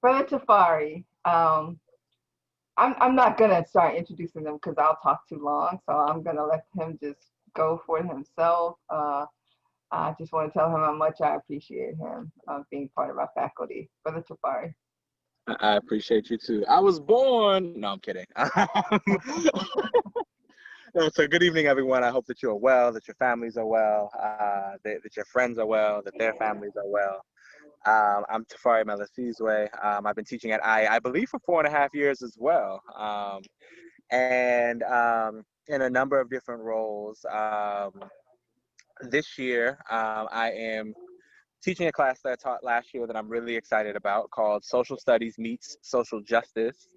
Brother Tafari, I'm not gonna start introducing them because I'll talk too long. So I'm gonna let him just go for it himself. I just want to tell him how much I appreciate him being part of our faculty. Brother Tafari. I appreciate you too. I was born. No, I'm kidding. No, so good evening, everyone. I hope that you are well, that your families are well, that your friends are well, that their families are well. I'm Tafari Meliziswe. I've been teaching at I believe, for 4.5 years as well, and in a number of different roles. This year, I am teaching a class that I taught last year that I'm really excited about called Social Studies Meets Social Justice,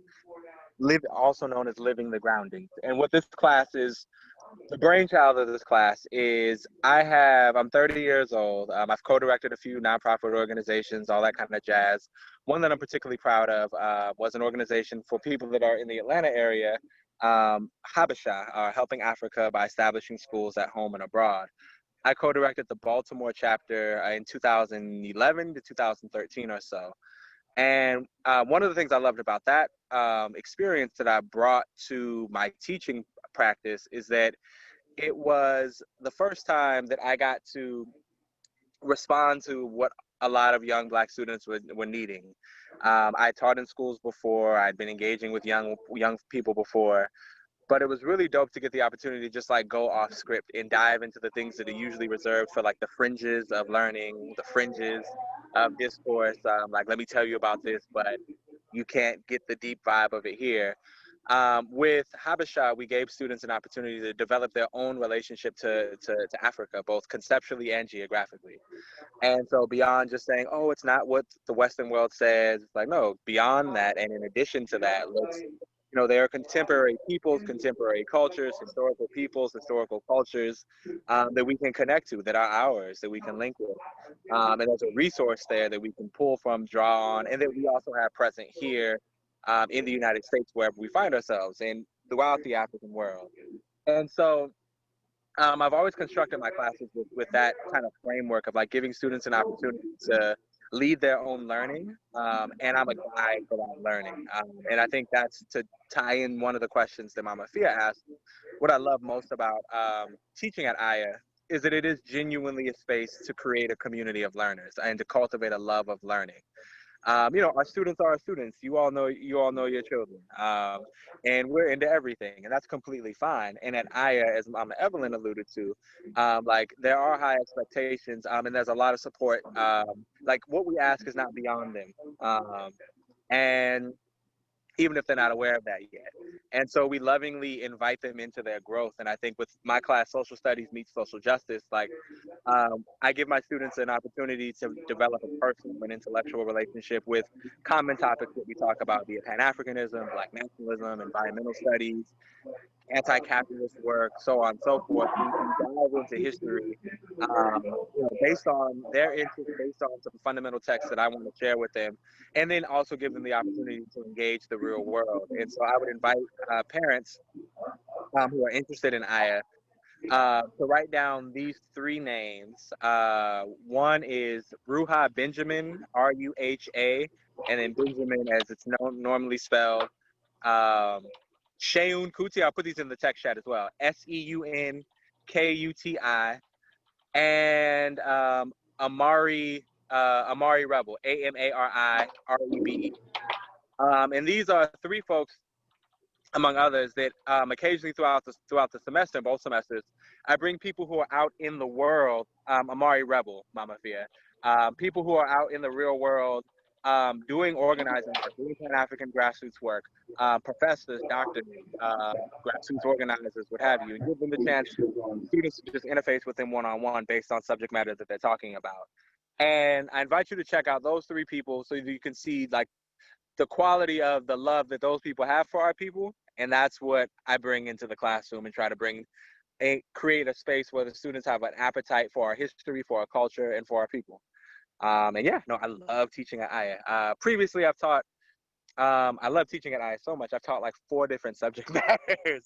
also known as Living the Grounding. And what this class is, the brainchild of this class is I'm 30 years old. I've co-directed a few nonprofit organizations, all that kind of jazz. One that I'm particularly proud of was an organization for people that are in the Atlanta area, Habesha, Helping Africa by establishing schools at home and abroad. I co-directed the Baltimore chapter in 2011 to 2013 or so. And one of the things I loved about that experience that I brought to my teaching practice is that it was the first time that I got to respond to what a lot of young Black students were needing. I taught in schools before. I'd been engaging with young people before. But it was really dope to get the opportunity to just like go off script and dive into the things that are usually reserved for like the fringes of learning, the fringes of discourse. Like, let me tell you about this, but you can't get the deep vibe of it here. With Habesha, we gave students an opportunity to develop their own relationship to Africa, both conceptually and geographically. And so beyond just saying, oh, it's not what the Western world says, it's like, no, beyond that, and in addition to that, there are contemporary peoples, contemporary cultures, historical peoples, historical cultures that we can connect to, that are ours, that we can link with. And there's a resource there that we can pull from, draw on, and that we also have present here in the United States, wherever we find ourselves, and throughout the African world. And so I've always constructed my classes with that kind of framework of like giving students an opportunity to lead their own learning, and I'm a guide for that learning. And I think that's to tie in one of the questions that Mama Fia asked. What I love most about teaching at Aya is that it is genuinely a space to create a community of learners and to cultivate a love of learning. Our students are our students. You all know your children, and we're into everything, and that's completely fine. And at Aya, as Mama Evelyn alluded to, like there are high expectations, and there's a lot of support. Like what we ask is not beyond them, and even if they're not aware of that yet. And so we lovingly invite them into their growth. And I think with my class, Social Studies Meets Social Justice, like I give my students an opportunity to develop a personal and intellectual relationship with common topics that we talk about, be it Pan-Africanism, Black nationalism, environmental studies, anti-capitalist work, so on and so forth. We dive into history based on their interest, based on some fundamental texts that I want to share with them, and then also give them the opportunity to engage the real world. And so I would invite parents who are interested in Aya to write down these three names. One is Ruha Benjamin, Ruha, and then Benjamin as it's normally spelled. Um, Sheun Kuti, I'll put these in the text chat as well. SeunKuti, and Amari Rebel, AmariRebe. And these are three folks, among others, that occasionally throughout the semester, both semesters, I bring people who are out in the world. Amari Rebel, Mama Fia, people who are out in the real world, doing organizing work, doing Pan-African grassroots work, professors, doctors, grassroots organizers, what have you, and give them the chance, students to just interface with them one-on-one based on subject matter that they're talking about. And I invite you to check out those three people so that you can see like the quality of the love that those people have for our people. And that's what I bring into the classroom and try to create a space where the students have an appetite for our history, for our culture, and for our people. And yeah, no, I love teaching at Aya. Previously, I love teaching at Aya so much. I've taught like 4 different subject matters.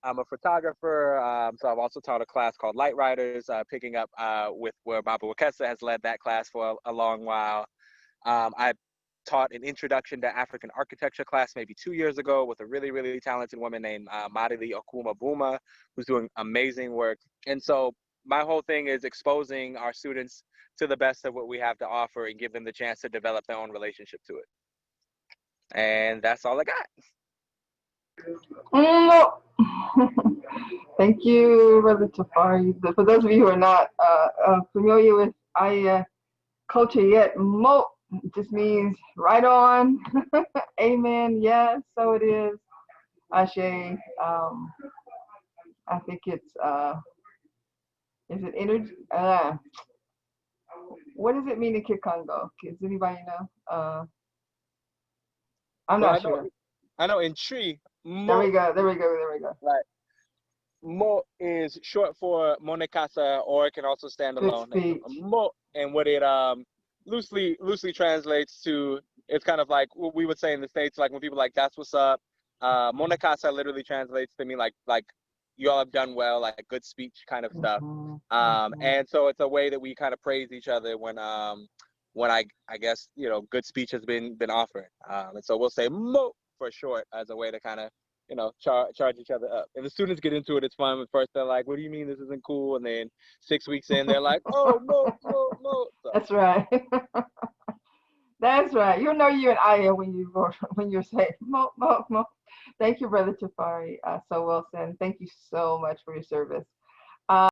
I'm a photographer, so I've also taught a class called Light Riders, picking up with where Baba Wekesa has led that class for a long while. I taught an introduction to African architecture class maybe 2 years ago with a really, really talented woman named Marili Okuma Buma, who's doing amazing work. And so my whole thing is exposing our students to the best of what we have to offer and give them the chance to develop their own relationship to it. And that's all I got. Thank you, Brother Tafari. For those of you who are not familiar with Aya culture yet, Mo just means right on. Amen. Yes, so it is. Ashe. I think it's is it energy? What does it mean in Kikongo? Does anybody know? I'm not sure. I know in Tree, There we go. Right. Mo is short for Monekasa, or it can also stand alone. Mo, and what it loosely translates to, it's kind of like what we would say in the States, like when people like, that's what's up. Monekasa literally translates to me like you all have done well, like good speech kind of stuff. And so it's a way that we kind of praise each other when I guess, you know, good speech has been offered. And so we'll say Mo for short as a way to kind of, you know, charge each other up. And the students get into it, it's fun. At first they're like, what do you mean this isn't cool? And then 6 weeks in, they're like, oh, Mo. So. That's right. That's right. You know you and Aya when you say Mo. Thank you, Brother Tafari. So well said. Thank you so much for your service.